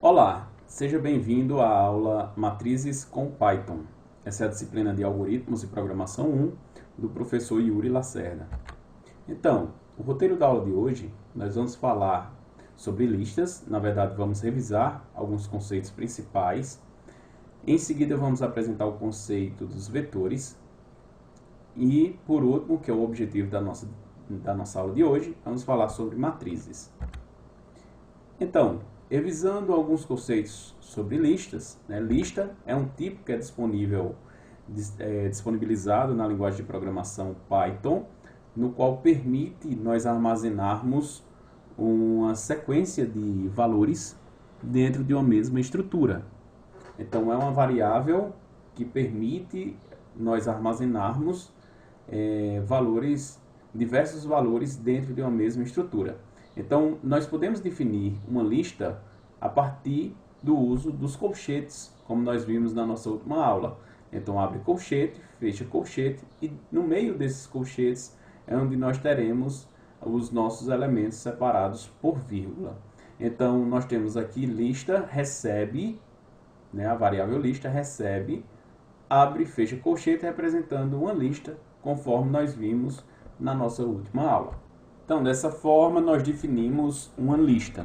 Olá, seja bem-vindo à aula Matrizes com Python. Essa é a disciplina de Algoritmos e Programação 1 do professor Yuri Lacerda. Então, o roteiro da aula de hoje, nós vamos falar sobre listas, na verdade vamos revisar alguns conceitos principais. Em seguida vamos apresentar o conceito dos vetores. E, por último, que é o objetivo da nossa aula de hoje, vamos falar sobre matrizes. Então, revisando alguns conceitos sobre listas, lista é um tipo que é disponibilizado na linguagem de programação Python, no qual permite nós armazenarmos uma sequência de valores dentro de uma mesma estrutura. Então, é uma variável que permite nós armazenarmos diversos valores dentro de uma mesma estrutura. Então, nós podemos definir uma lista a partir do uso dos colchetes, como nós vimos na nossa última aula. Então, abre colchete, fecha colchete, e no meio desses colchetes é onde nós teremos os nossos elementos separados por vírgula. Então, nós temos aqui lista recebe, a variável lista recebe, abre e fecha colchete, representando uma lista, conforme nós vimos na nossa última aula. Então, dessa forma, nós definimos uma lista.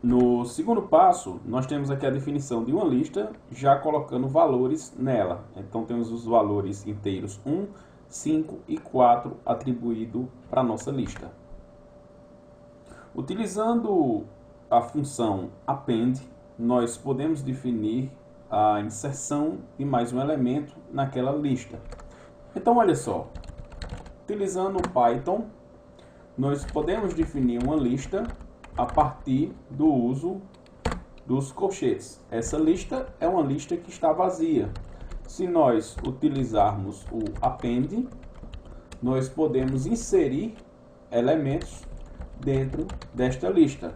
No segundo passo, nós temos aqui a definição de uma lista, já colocando valores nela. Então, temos os valores inteiros 1, 5 e 4 atribuídos para a nossa lista. Utilizando a função append, nós podemos definir a inserção de mais um elemento naquela lista. Então, olha só, utilizando o Python, nós podemos definir uma lista a partir do uso dos colchetes. Essa lista é uma lista que está vazia. Se nós utilizarmos o append, nós podemos inserir elementos dentro desta lista.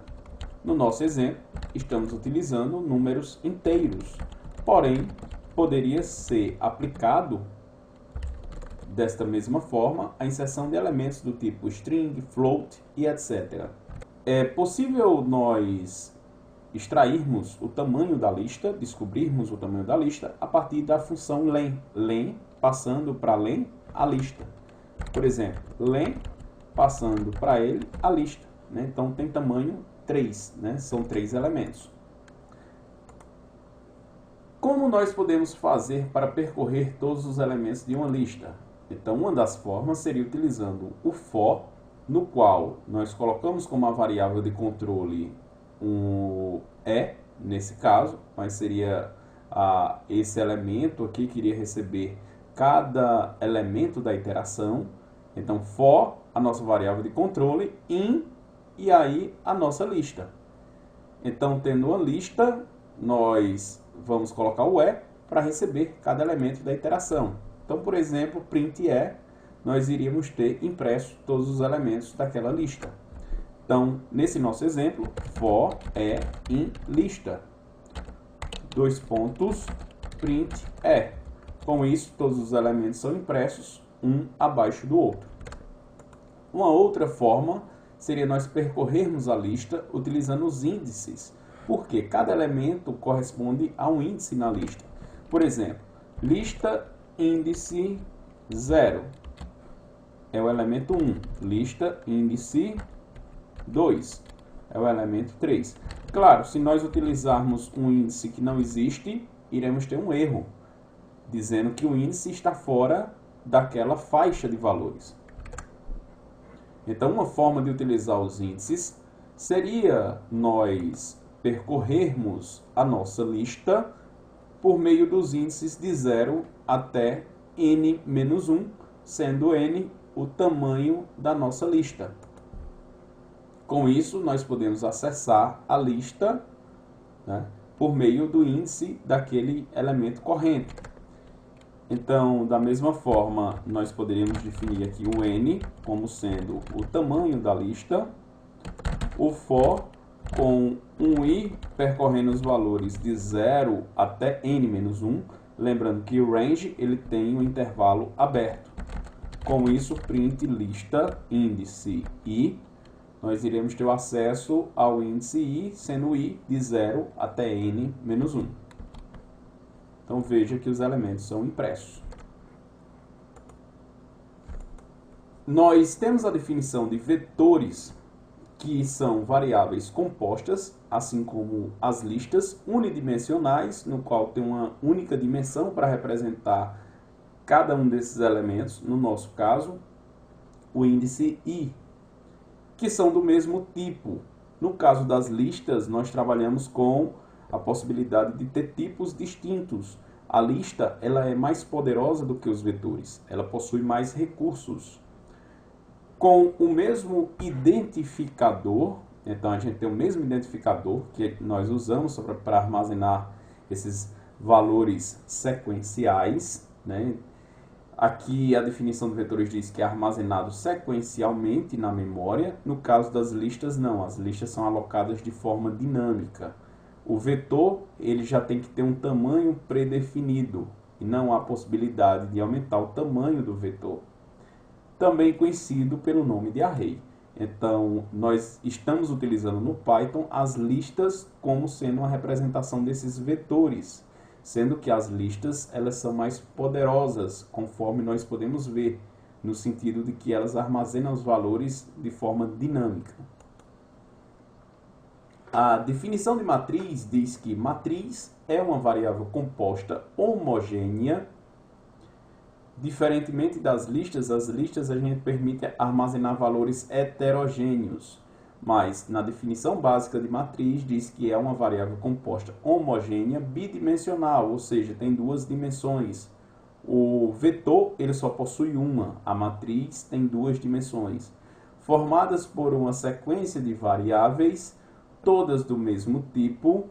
No nosso exemplo, estamos utilizando números inteiros, porém, poderia ser aplicado desta mesma forma a inserção de elementos do tipo string, float e etc. É possível nós extrairmos o tamanho da lista, descobrirmos o tamanho da lista a partir da função len. Len passando para len a lista. Por exemplo, len passando para ele a lista. Então tem tamanho 3, são 3 elementos. Como nós podemos fazer para percorrer todos os elementos de uma lista? Então, uma das formas seria utilizando o for, no qual nós colocamos como a variável de controle um nesse caso, mas seria esse elemento aqui que iria receber cada elemento da iteração. Então, for, a nossa variável de controle, in, e aí a nossa lista. Então, tendo uma lista, nós vamos colocar o para receber cada elemento da iteração. Então, por exemplo, print nós iríamos ter impresso todos os elementos daquela lista. Então, nesse nosso exemplo, for in lista, print . Com isso, todos os elementos são impressos, um abaixo do outro. Uma outra forma seria nós percorrermos a lista utilizando os índices, porque cada elemento corresponde a um índice na lista. Por exemplo, lista índice 0 é o elemento 1, lista índice 2 é o elemento 3. Claro, se nós utilizarmos um índice que não existe, iremos ter um erro, dizendo que o índice está fora daquela faixa de valores. Então, uma forma de utilizar os índices seria nós percorrermos a nossa lista por meio dos índices de 0 até n-1, sendo n o tamanho da nossa lista. Com isso, nós podemos acessar a lista por meio do índice daquele elemento corrente. Então, da mesma forma, nós poderíamos definir aqui o n como sendo o tamanho da lista, o for com um i percorrendo os valores de 0 até n-1, lembrando que o range ele tem um intervalo aberto. Com isso, print lista índice i nós iremos ter o acesso ao índice I, sendo I de 0 até n menos 1. Então veja que os elementos são impressos. Nós temos a definição de vetores, que são variáveis compostas, assim como as listas unidimensionais, no qual tem uma única dimensão para representar cada um desses elementos, no nosso caso, o índice I, que são do mesmo tipo. No caso das listas, nós trabalhamos com a possibilidade de ter tipos distintos. A lista ela é mais poderosa do que os vetores, ela possui mais recursos. Com o mesmo identificador, então a gente tem o mesmo identificador que nós usamos para armazenar esses valores sequenciais, né? Aqui a definição de vetores diz que é armazenado sequencialmente na memória. No caso das listas, não. As listas são alocadas de forma dinâmica. O vetor ele já tem que ter um tamanho predefinido e não há possibilidade de aumentar o tamanho do vetor, também conhecido pelo nome de array. Então, nós estamos utilizando no Python as listas como sendo uma representação desses vetores, sendo que as listas elas são mais poderosas, conforme nós podemos ver, no sentido de que elas armazenam os valores de forma dinâmica. A definição de matriz diz que matriz é uma variável composta homogênea. Diferentemente das listas, as listas a gente permite armazenar valores heterogêneos, mas na definição básica de matriz diz que é uma variável composta homogênea bidimensional, ou seja, tem duas dimensões. O vetor ele só possui uma, a matriz tem duas dimensões, formadas por uma sequência de variáveis, todas do mesmo tipo.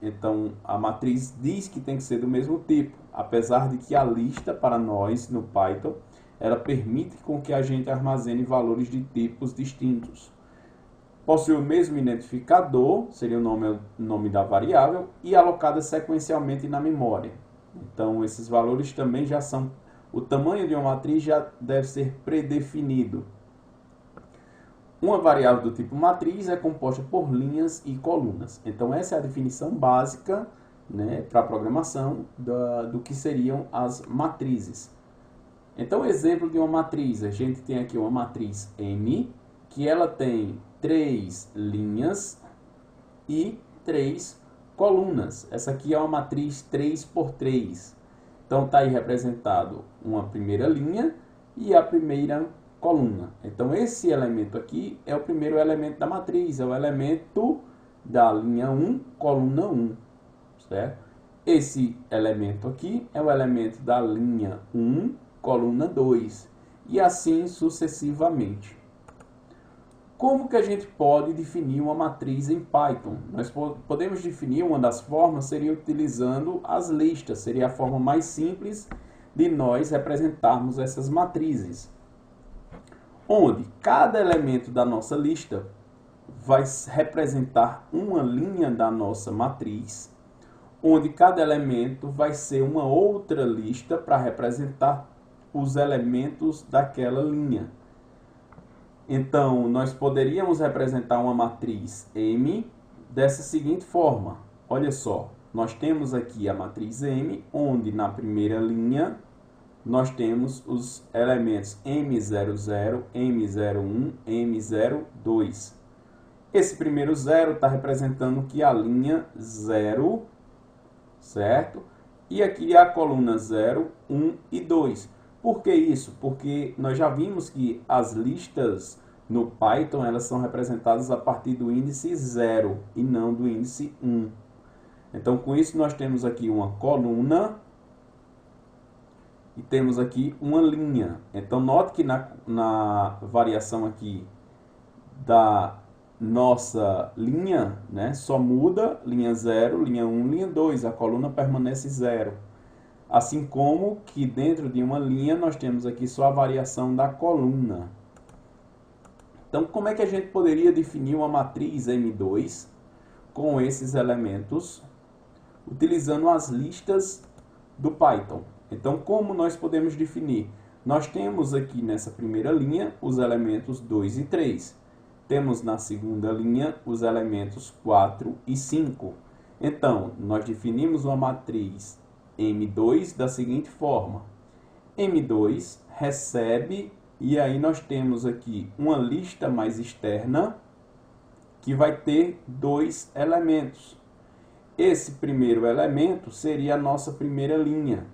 Então, a matriz diz que tem que ser do mesmo tipo, apesar de que a lista, para nós, no Python, ela permite com que a gente armazene valores de tipos distintos. Possui o mesmo identificador, seria o nome da variável, e alocada sequencialmente na memória. Então, esses valores também já são... O tamanho de uma matriz já deve ser predefinido. Uma variável do tipo matriz é composta por linhas e colunas. Então, essa é a definição básica, né, para a programação do que seriam as matrizes. Então, exemplo de uma matriz. A gente tem aqui uma matriz M, que ela tem 3 linhas e 3 colunas. Essa aqui é uma matriz 3 por 3. Então, está aí representado uma primeira linha e a primeira coluna. Então, esse elemento aqui é o primeiro elemento da matriz, é o elemento da linha 1, coluna 1, certo? Esse elemento aqui é o elemento da linha 1, coluna 2, e assim sucessivamente. Como que a gente pode definir uma matriz em Python? Nós podemos definir, uma das formas seria utilizando as listas, seria a forma mais simples de nós representarmos essas matrizes, onde cada elemento da nossa lista vai representar uma linha da nossa matriz, onde cada elemento vai ser uma outra lista para representar os elementos daquela linha. Então, nós poderíamos representar uma matriz M dessa seguinte forma. Olha só, nós temos aqui a matriz M, onde na primeira linha nós temos os elementos M00, M01, M02. Esse primeiro 0 está representando que a linha 0, certo? E aqui a coluna 0, 1 e 2. Por que isso? Porque nós já vimos que as listas no Python elas são representadas a partir do índice 0 e não do índice 1. Então, com isso, nós temos aqui uma coluna e temos aqui uma linha. Então, note que na variação aqui da nossa linha, né, só muda linha 0, linha 1, linha 2. A coluna permanece 0. Assim como que dentro de uma linha nós temos aqui só a variação da coluna. Então, como é que a gente poderia definir uma matriz M2 com esses elementos, utilizando as listas do Python? Então, como nós podemos definir? Nós temos aqui nessa primeira linha os elementos 2 e 3. temos na segunda linha os elementos 4 e 5. Então, nós definimos uma matriz M2 da seguinte forma. M2 recebe, e aí nós temos aqui uma lista mais externa, que vai ter 2 elementos. Esse primeiro elemento seria a nossa primeira linha,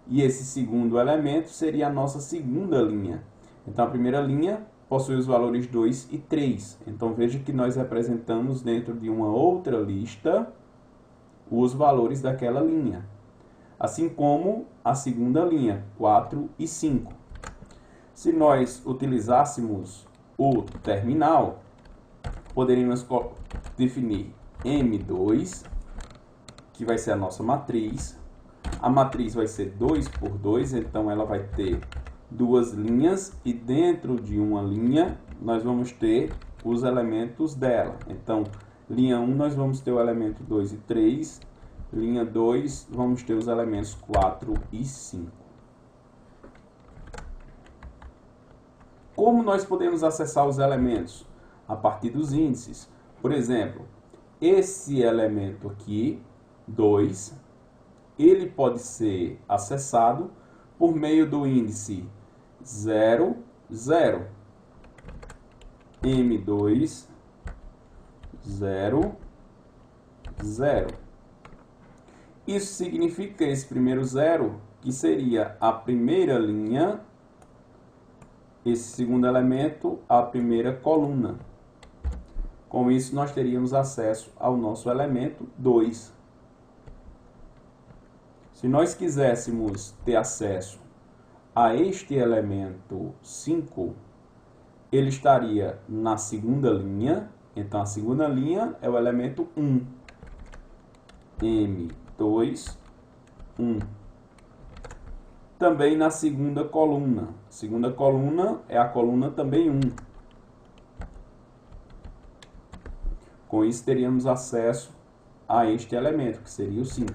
e esse segundo elemento seria a nossa segunda linha. Então, a primeira linha possui os valores 2 e 3. Então, veja que nós representamos dentro de uma outra lista os valores daquela linha. Assim como a segunda linha, 4 e 5. Se nós utilizássemos o terminal, poderíamos definir M2, que vai ser a nossa matriz. A matriz vai ser 2 por 2, então ela vai ter 2 linhas, e dentro de uma linha nós vamos ter os elementos dela. Então, linha 1 nós vamos ter o elemento 2 e 3, linha 2 vamos ter os elementos 4 e 5. Como nós podemos acessar os elementos? A partir dos índices. Por exemplo, esse elemento aqui, 2, ele pode ser acessado por meio do índice 0, 0, M2, 0, 0. Isso significa que esse primeiro 0, que seria a primeira linha, esse segundo elemento, a primeira coluna. Com isso, nós teríamos acesso ao nosso elemento 2. Se nós quiséssemos ter acesso a este elemento 5, ele estaria na segunda linha. Então, a segunda linha é o elemento 1. M2, 1. Também na segunda coluna. Segunda coluna é a coluna também 1. Com isso, teríamos acesso a este elemento, que seria o 5.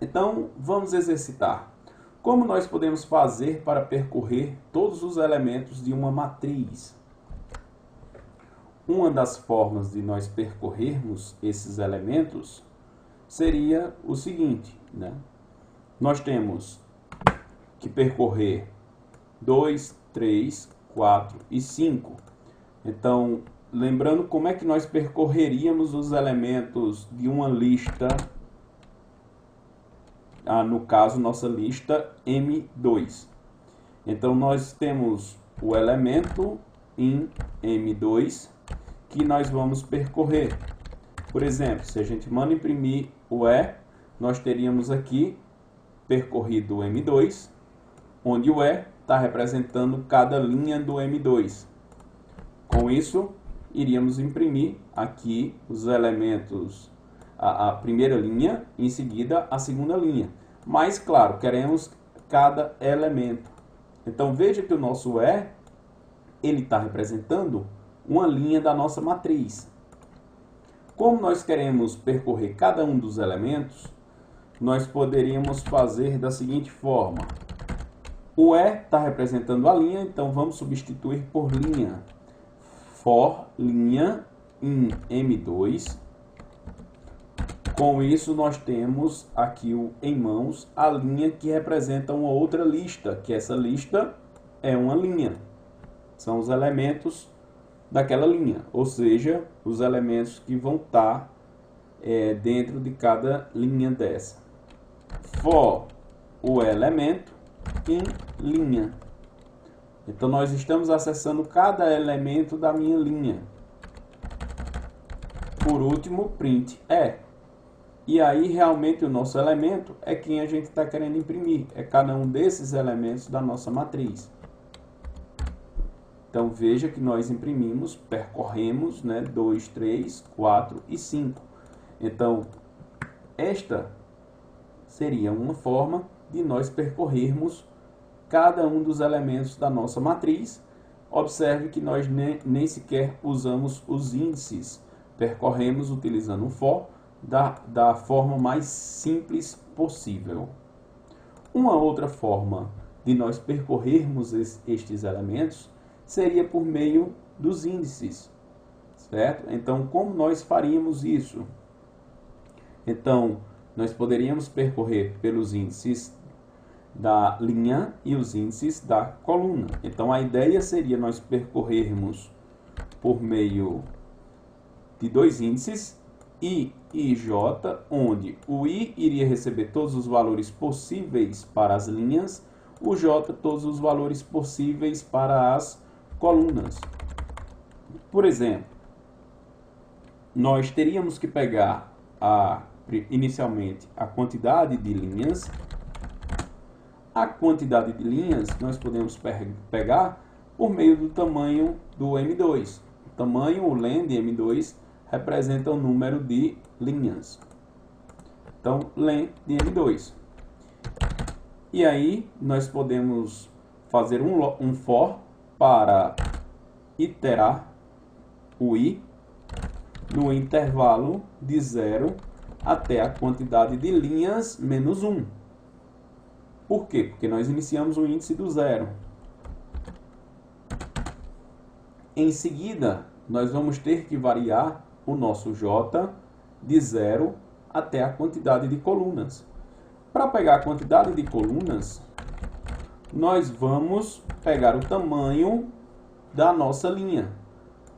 Então, vamos exercitar. Como nós podemos fazer para percorrer todos os elementos de uma matriz? Uma das formas de nós percorrermos esses elementos seria o seguinte, né? Nós temos que percorrer 2, 3, 4 e 5. Então, lembrando como é que nós percorreríamos os elementos de uma lista, no caso, nossa lista M2. Então, nós temos o elemento em M2 que nós vamos percorrer. Por exemplo, se a gente manda imprimir o E, nós teríamos aqui percorrido o M2, onde o E está representando cada linha do M2. Com isso, iríamos imprimir aqui os elementos, a primeira linha, em seguida a segunda linha. Mas, claro, queremos cada elemento. Então, veja que o nosso E, ele está representando uma linha da nossa matriz. Como nós queremos percorrer cada um dos elementos, nós poderíamos fazer da seguinte forma. O E está representando a linha, então vamos substituir por linha. For linha em M2. Com isso, nós temos aqui em mãos a linha que representa uma outra lista, que essa lista é uma linha. São os elementos daquela linha, ou seja, os elementos que vão estar dentro de cada linha dessa. For o elemento em linha. Então, nós estamos acessando cada elemento da minha linha. Por último, print E. E aí, realmente, o nosso elemento é quem a gente está querendo imprimir. É cada um desses elementos da nossa matriz. Então, veja que nós imprimimos, percorremos, 2, 3, 4 e 5. Então, esta seria uma forma de nós percorrermos cada um dos elementos da nossa matriz. Observe que nós nem sequer usamos os índices. Percorremos utilizando um for da forma mais simples possível. Uma outra forma de nós percorrermos estes elementos seria por meio dos índices, certo? Então, como nós faríamos isso? Então, nós poderíamos percorrer pelos índices da linha e os índices da coluna. Então, a ideia seria nós percorrermos por meio de dois índices, I e J, onde o I iria receber todos os valores possíveis para as linhas, o J todos os valores possíveis para as colunas. Por exemplo, nós teríamos que pegar inicialmente a quantidade de linhas. A quantidade de linhas nós podemos pegar por meio do tamanho do M2. O tamanho, o len de M2, representa o número de linhas. Então, len de M2. E aí, nós podemos fazer um for para iterar o I no intervalo de 0 até a quantidade de linhas menos 1. Por quê? Porque nós iniciamos o índice do 0. Em seguida, nós vamos ter que variar o nosso J de 0 até a quantidade de colunas. Para pegar a quantidade de colunas, nós vamos pegar o tamanho da nossa linha.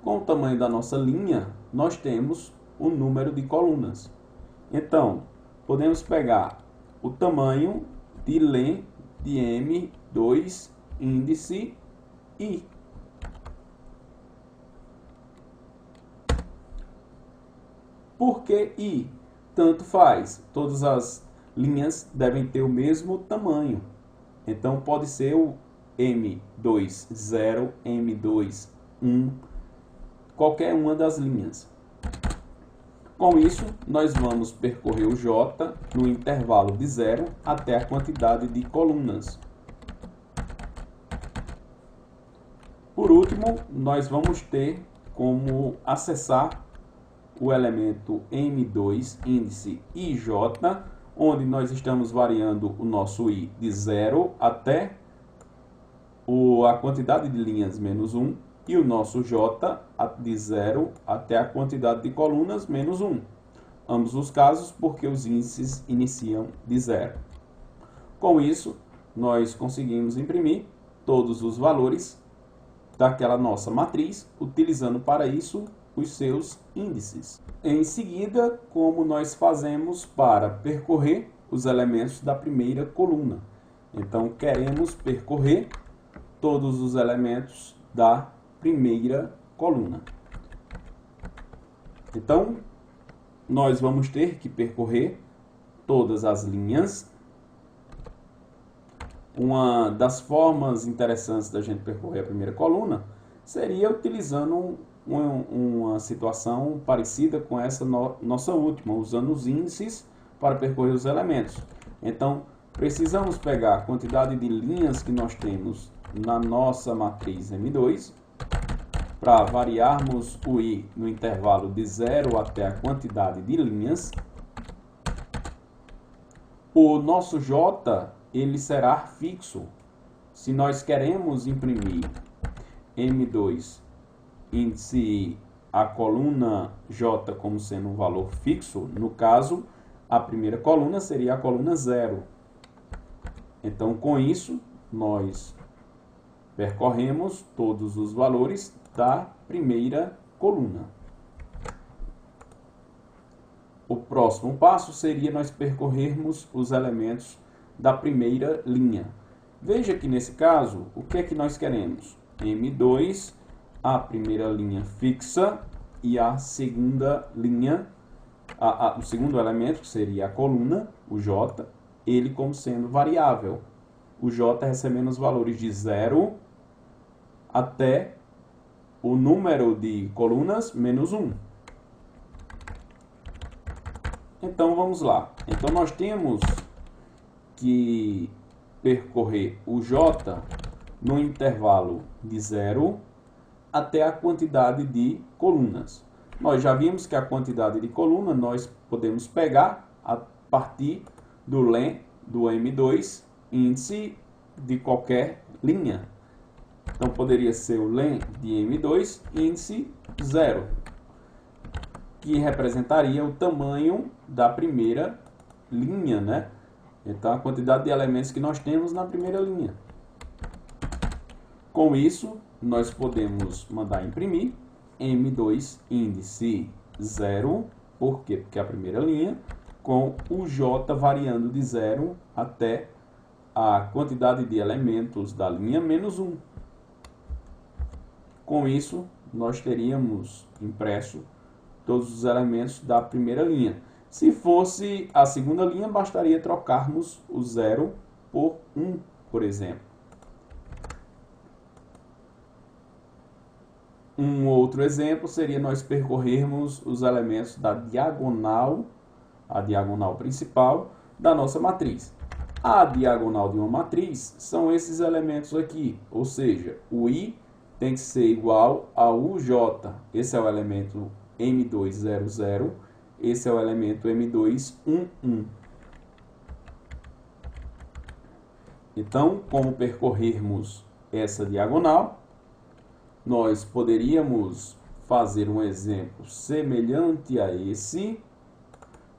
Com o tamanho da nossa linha, nós temos o número de colunas. Então, podemos pegar o tamanho de len de M2 índice I. Por que I? Tanto faz. Todas as linhas devem ter o mesmo tamanho. Então, pode ser o M2, 0, M2, 1, qualquer uma das linhas. Com isso, nós vamos percorrer o J no intervalo de 0 até a quantidade de colunas. Por último, nós vamos ter como acessar o elemento M2 índice IJ, onde nós estamos variando o nosso I de 0 até a quantidade de linhas menos 1 e o nosso J de 0 até a quantidade de colunas menos 1. Ambos os casos porque os índices iniciam de 0. Com isso, nós conseguimos imprimir todos os valores daquela nossa matriz, utilizando para isso os seus índices. Em seguida, como nós fazemos para percorrer os elementos da primeira coluna. Então, queremos percorrer todos os elementos da primeira coluna. Então, nós vamos ter que percorrer todas as linhas. Uma das formas interessantes da gente percorrer a primeira coluna seria utilizando uma situação parecida com essa nossa última, usando os índices para percorrer os elementos. Então, precisamos pegar a quantidade de linhas que nós temos na nossa matriz M2, para variarmos o I no intervalo de 0 até a quantidade de linhas. O nosso J, ele será fixo. Se nós queremos imprimir M2 índice I, a coluna J como sendo um valor fixo, no caso, a primeira coluna seria a coluna 0. Então, com isso, nós percorremos todos os valores da primeira coluna. O próximo passo seria nós percorrermos os elementos da primeira linha. Veja que nesse caso, o que é que nós queremos? M2, a primeira linha fixa e a segunda linha, o segundo elemento, que seria a coluna, o J, ele como sendo variável. O J recebendo os valores de 0 até o número de colunas menos 1. Então, vamos lá. Então, nós temos que percorrer o J no intervalo de 0 até a quantidade de colunas. Nós já vimos que a quantidade de coluna nós podemos pegar a partir do len do M2, índice de qualquer linha. Então, poderia ser o len de M2, índice 0, que representaria o tamanho da primeira linha, né? Então, a quantidade de elementos que nós temos na primeira linha. Com isso, nós podemos mandar imprimir M2 índice 0, por quê? Porque é a primeira linha, com o J variando de 0 até a quantidade de elementos da linha menos 1. Com isso, nós teríamos impresso todos os elementos da primeira linha. Se fosse a segunda linha, bastaria trocarmos o 0 por 1, por exemplo. Um outro exemplo seria nós percorrermos os elementos da diagonal, a diagonal principal da nossa matriz. A diagonal de uma matriz são esses elementos aqui, ou seja, o I tem que ser igual ao UJ. Esse é o elemento M200, esse é o elemento M211. Então, como percorrermos essa diagonal, nós poderíamos fazer um exemplo semelhante a esse,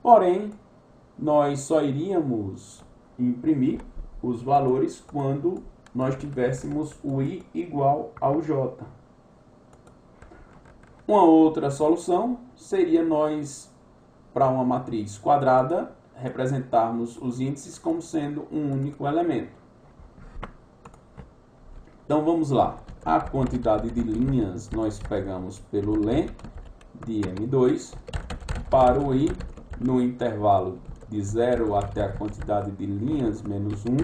porém, nós só iríamos imprimir os valores quando nós tivéssemos o I igual ao J. Uma outra solução seria nós, para uma matriz quadrada, representarmos os índices como sendo um único elemento. Então vamos lá. A quantidade de linhas nós pegamos pelo len de M2 para o I no intervalo de 0 até a quantidade de linhas menos 1.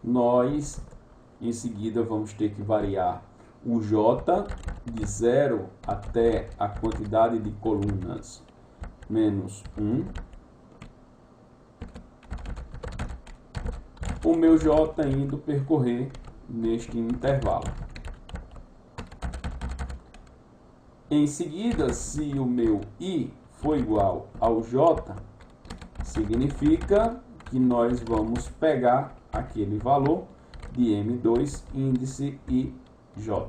Nós, em seguida, vamos ter que variar o J de 0 até a quantidade de colunas menos 1. O meu J indo percorrer neste intervalo. Em seguida, se o meu I for igual ao J, significa que nós vamos pegar aquele valor de M2 índice IJ.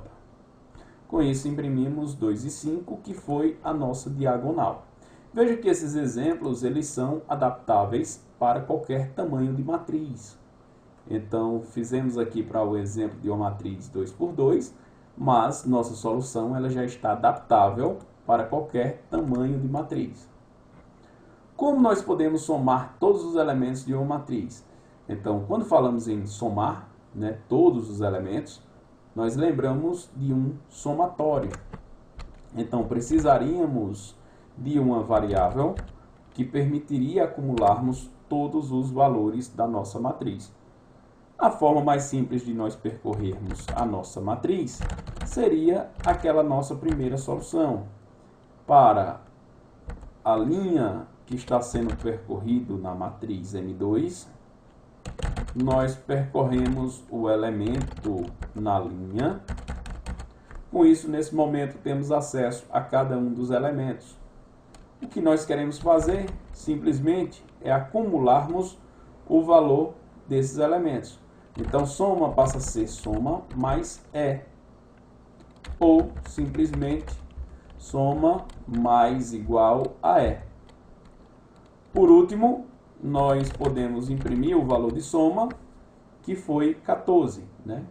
Com isso, imprimimos 2 e 5, que foi a nossa diagonal. Veja que esses exemplos eles são adaptáveis para qualquer tamanho de matriz. Então, fizemos aqui para o exemplo de uma matriz 2 por 2, mas nossa solução ela já está adaptável para qualquer tamanho de matriz. Como nós podemos somar todos os elementos de uma matriz? Então, quando falamos em somar, né, todos os elementos, nós lembramos de um somatório. Então, precisaríamos de uma variável que permitiria acumularmos todos os valores da nossa matriz. A forma mais simples de nós percorrermos a nossa matriz seria aquela nossa primeira solução. Para a linha que está sendo percorrido na matriz M2, nós percorremos o elemento na linha. Com isso, nesse momento, temos acesso a cada um dos elementos. O que nós queremos fazer, simplesmente, é acumularmos o valor desses elementos. Então, soma passa a ser soma mais E. Ou, simplesmente, soma mais igual a E. Por último, nós podemos imprimir o valor de soma, que foi 14, né?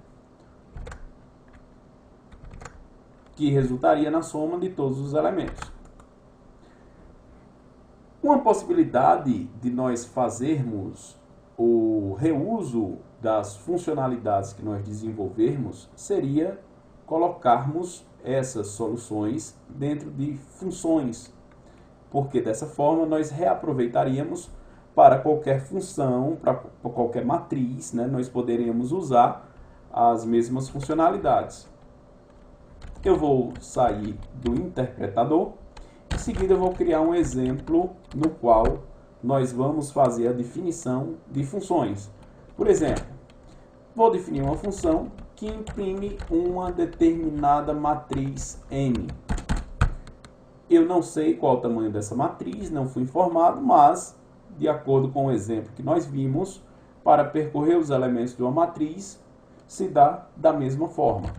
Que resultaria na soma de todos os elementos. Uma possibilidade de nós fazermos o reuso das funcionalidades que nós desenvolvermos seria colocarmos essas soluções dentro de funções, porque dessa forma nós reaproveitaríamos para qualquer função, para qualquer matriz, né, nós poderíamos usar as mesmas funcionalidades. Eu vou sair do interpretador, em seguida eu vou criar um exemplo no qual nós vamos fazer a definição de funções. Por exemplo, vou definir uma função que imprime uma determinada matriz M. Eu não sei qual o tamanho dessa matriz, não fui informado, mas, de acordo com o exemplo que nós vimos, para percorrer os elementos de uma matriz, se dá da mesma forma.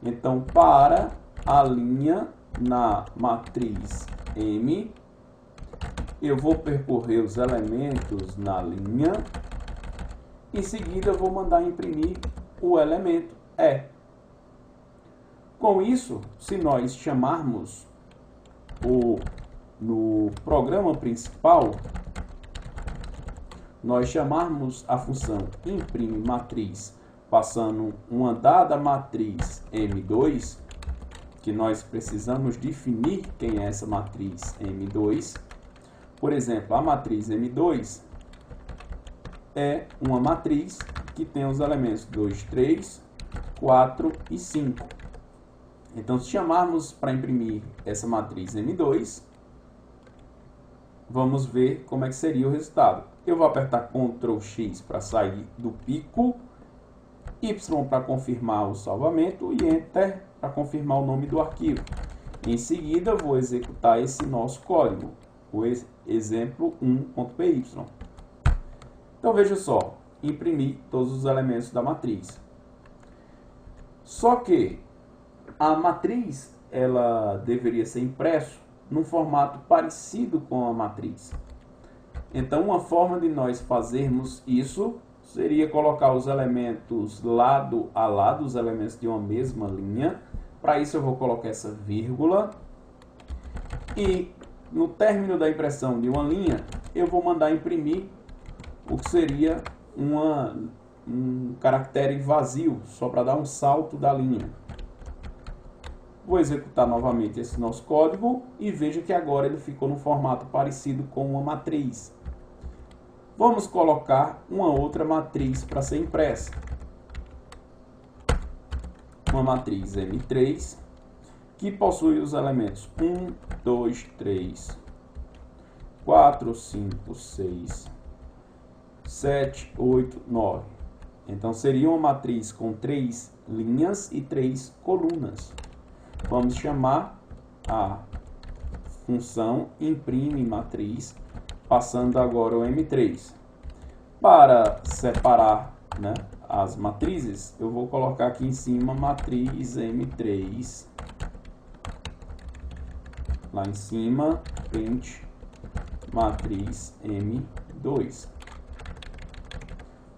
Então, para a linha na matriz M, eu vou percorrer os elementos na linha. Em seguida, eu vou mandar imprimir o elemento E. Com isso, se nós chamarmos no programa principal, nós chamarmos a função imprime matriz, passando uma dada matriz M2, que nós precisamos definir quem é essa matriz M2. Por exemplo, a matriz M2 é uma matriz que tem os elementos 2, 3, 4 e 5. Então, se chamarmos para imprimir essa matriz M2, vamos ver como é que seria o resultado. Eu vou apertar Ctrl X para sair do pico, Y para confirmar o salvamento e Enter para confirmar o nome do arquivo. Em seguida, vou executar esse nosso código, o exemplo 1.py. Então, veja só, imprimi todos os elementos da matriz. Só que a matriz, ela deveria ser impresso num formato parecido com a matriz. Então, uma forma de nós fazermos isso seria colocar os elementos lado a lado, os elementos de uma mesma linha. Para isso, eu vou colocar essa vírgula. E no término da impressão de uma linha, eu vou mandar imprimir o que seria um caractere vazio, só para dar um salto da linha. Vou executar novamente esse nosso código e veja que agora ele ficou no formato parecido com uma matriz. Vamos colocar uma outra matriz para ser impressa. Uma matriz M3, que possui os elementos 1, 2, 3, 4, 5, 6, 7, 8, 9. Então, seria uma matriz com 3 linhas e 3 colunas. Vamos chamar a função imprime matriz, passando agora o M3. Para separar, né, as matrizes, eu vou colocar aqui em cima matriz M3. Lá em cima, print matriz M2.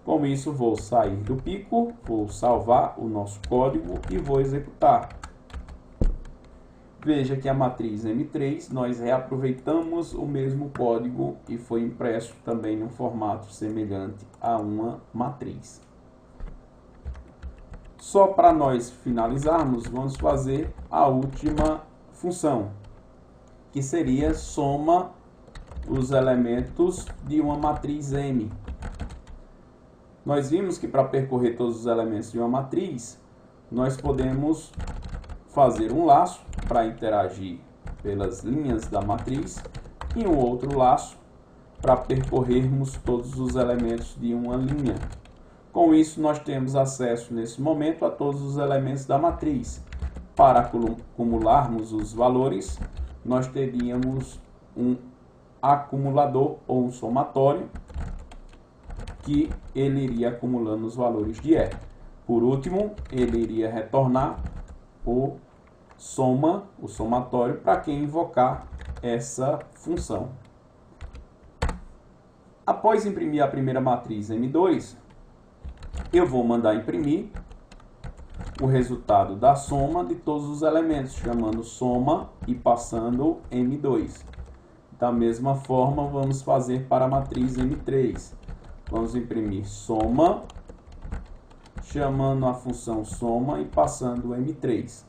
Com isso, vou sair do pico, vou salvar o nosso código e vou executar. Veja que a matriz M3, nós reaproveitamos o mesmo código e foi impresso também num formato semelhante a uma matriz. Só para nós finalizarmos, vamos fazer a última função, que seria soma os elementos de uma matriz M. Nós vimos que para percorrer todos os elementos de uma matriz, nós podemos fazer um laço para interagir pelas linhas da matriz e um outro laço para percorrermos todos os elementos de uma linha. Com isso, nós temos acesso nesse momento a todos os elementos da matriz. Para acumularmos os valores, nós teríamos um acumulador ou um somatório, que ele iria acumulando os valores de E. Por último, ele iria retornar o somatório para quem invocar essa função. Após imprimir a primeira matriz M2, eu vou mandar imprimir o resultado da soma de todos os elementos, chamando soma e passando M2. Da mesma forma, vamos fazer para a matriz M3. Vamos imprimir soma, chamando a função soma e passando M3.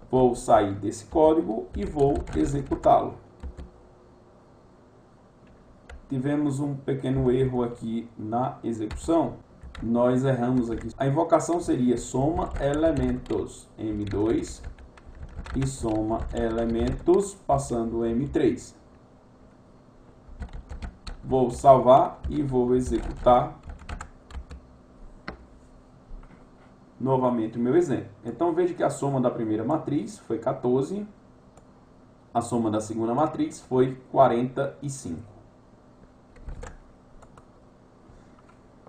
Vou sair desse código e vou executá-lo. Tivemos um pequeno erro aqui na execução. Nós erramos aqui. A invocação seria soma elementos M2 e soma elementos passando M3. Vou salvar e vou executar novamente o meu exemplo. Então veja que a soma da primeira matriz foi 14, a soma da segunda matriz foi 45.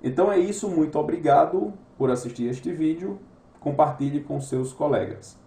Então é isso, muito obrigado por assistir este vídeo, compartilhe com seus colegas.